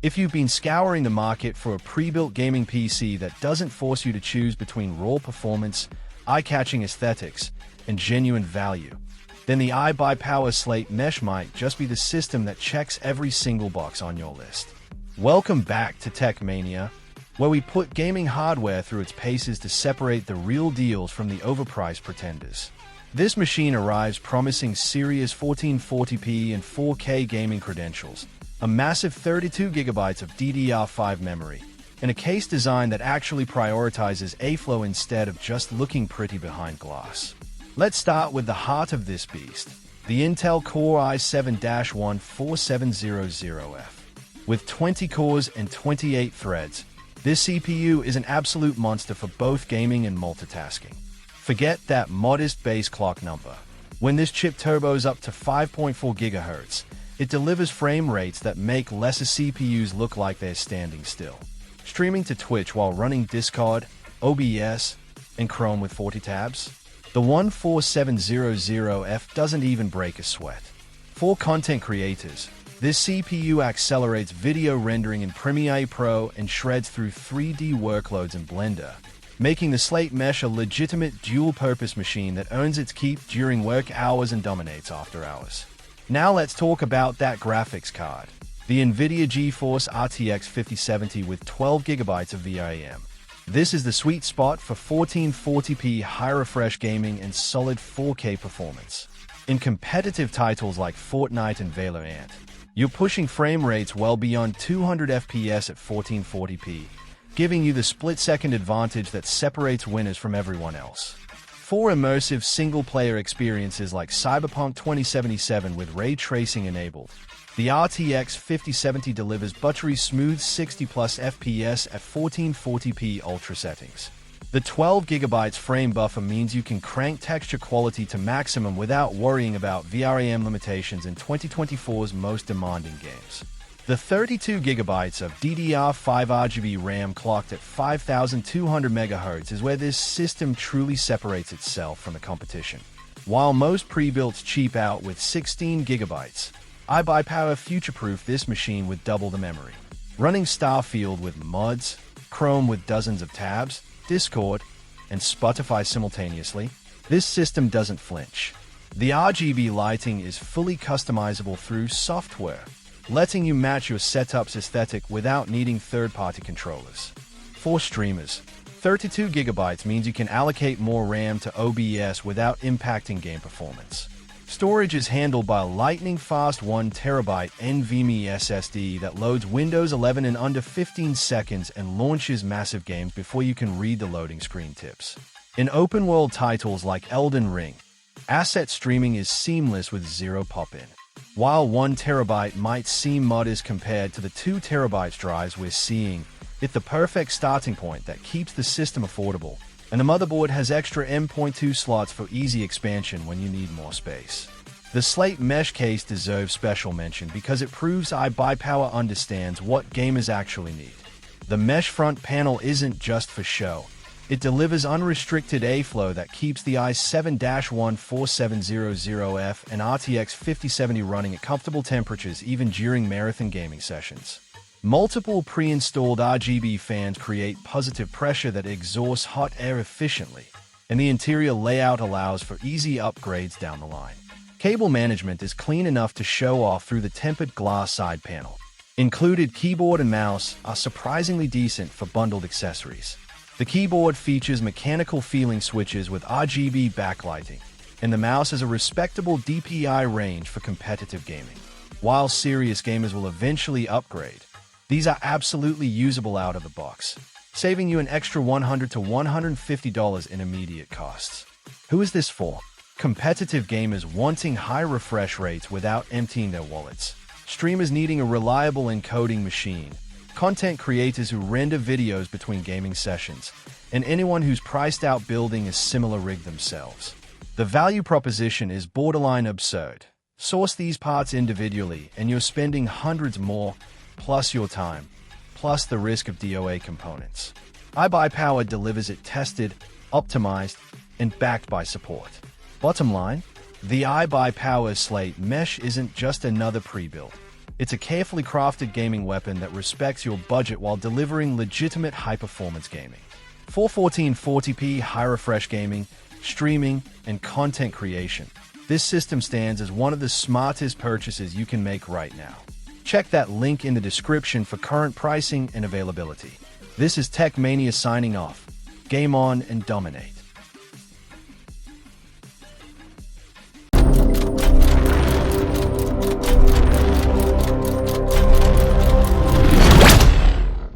If you've been scouring the market for a pre-built gaming PC that doesn't force you to choose between raw performance, eye-catching aesthetics, and genuine value, then the iBUYPOWER Slate MESH might just be the system that checks every single box on your list. Welcome back to Tech Mania, where we put gaming hardware through its paces to separate the real deals from the overpriced pretenders. This machine arrives promising serious 1440p and 4K gaming credentials, a massive 32GB of DDR5 memory, and a case design that actually prioritizes airflow instead of just looking pretty behind glass. Let's start with the heart of this beast, the Intel Core i7-14700F. With 20 cores and 28 threads, this CPU is an absolute monster for both gaming and multitasking. Forget that modest base clock number. When this chip turbos up to 5.4 GHz, it delivers frame rates that make lesser CPUs look like they're standing still. Streaming to Twitch while running Discord, OBS, and Chrome with 40 tabs? The 14700F doesn't even break a sweat. For content creators, this CPU accelerates video rendering in Premiere Pro and shreds through 3D workloads in Blender, making the Slate MESH a legitimate dual-purpose machine that earns its keep during work hours and dominates after hours. Now let's talk about that graphics card, the NVIDIA GeForce RTX 5070 with 12GB of VRAM. This is the sweet spot for 1440p high-refresh gaming and solid 4K performance. In competitive titles like Fortnite and Valorant, you're pushing frame rates well beyond 200 FPS at 1440p, giving you the split-second advantage that separates winners from everyone else. For immersive single-player experiences like Cyberpunk 2077 with ray tracing enabled, the RTX 5070 delivers buttery smooth 60+ FPS at 1440p ultra settings. The 12GB frame buffer means you can crank texture quality to maximum without worrying about VRAM limitations in 2024's most demanding games. The 32GB of DDR5 RGB RAM clocked at 5200 MHz is where this system truly separates itself from the competition. While most pre-builts cheap out with 16GB, iBUYPOWER future-proofed this machine with double the memory. Running Starfield with mods, Chrome with dozens of tabs, Discord, and Spotify simultaneously, this system doesn't flinch. The RGB lighting is fully customizable through software, letting you match your setup's aesthetic without needing third-party controllers. For streamers, 32GB means you can allocate more RAM to OBS without impacting game performance. Storage is handled by a lightning-fast 1TB NVMe SSD that loads Windows 11 in under 15 seconds and launches massive games before you can read the loading screen tips. In open-world titles like Elden Ring, asset streaming is seamless with zero pop-in. While 1TB might seem modest compared to the 2TB drives we're seeing, it's the perfect starting point that keeps the system affordable, and the motherboard has extra M.2 slots for easy expansion when you need more space. The Slate MESH case deserves special mention because it proves iBUYPOWER understands what gamers actually need. The mesh front panel isn't just for show. It delivers unrestricted airflow that keeps the i7-14700F and RTX 5070 running at comfortable temperatures even during marathon gaming sessions. Multiple pre-installed RGB fans create positive pressure that exhausts hot air efficiently, and the interior layout allows for easy upgrades down the line. Cable management is clean enough to show off through the tempered glass side panel. Included keyboard and mouse are surprisingly decent for bundled accessories. The keyboard features mechanical feeling switches with RGB backlighting, and the mouse has a respectable DPI range for competitive gaming. While serious gamers will eventually upgrade, these are absolutely usable out of the box, saving you an extra $100 to $150 in immediate costs. Who is this for? Competitive gamers wanting high refresh rates without emptying their wallets, streamers needing a reliable encoding machine, content creators who render videos between gaming sessions, and anyone who's priced out building a similar rig themselves. The value proposition is borderline absurd. Source these parts individually, and you're spending hundreds more, plus your time, plus the risk of DOA components. iBUYPOWER delivers it tested, optimized, and backed by support. Bottom line, the iBUYPOWER Slate MESH isn't just another pre-built. It's a carefully crafted gaming weapon that respects your budget while delivering legitimate high-performance gaming. For 1440p high refresh gaming, streaming, and content creation, this system stands as one of the smartest purchases you can make right now. Check that link in the description for current pricing and availability. This is Tech Mania signing off. Game on and dominate.